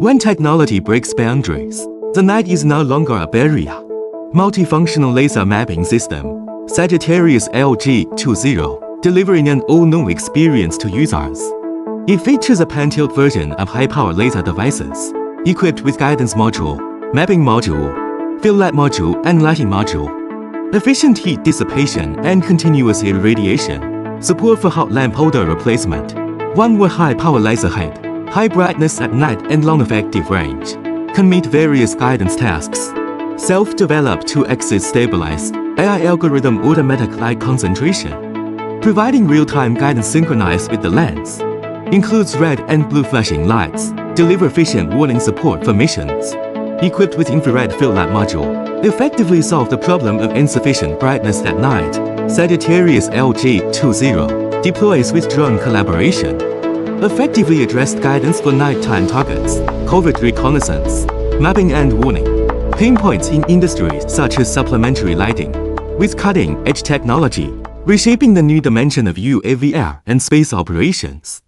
When technology breaks boundaries, the night is no longer a barrier. Multifunctional laser mapping system, Sagittarius LG20, delivering an all-known experience to users. It features a pan-tilt version of high-power laser devices, equipped with guidance module, mapping module, field lab module, and lighting module. Efficient heat dissipation and continuous irradiation, support for hot lamp holder replacement, 1-watt high-power laser head, high brightness at night and long effective range, can meet various guidance tasks. Self-developed 2-axis stabilized AI algorithm automatic light concentration, providing real-time guidance synchronized with the lens. Includes red and blue flashing lights, deliver efficient warning support for missions. Equipped with infrared field lab module, effectively solve the problem of insufficient brightness at night. Sagittarius LG20 deploys with drone collaboration. Effectively addressed guidance for nighttime targets, covert reconnaissance, mapping and warning. Pinpoints in industries such as supplementary lighting, with cutting-edge technology, reshaping the new dimension of UAV air and space operations.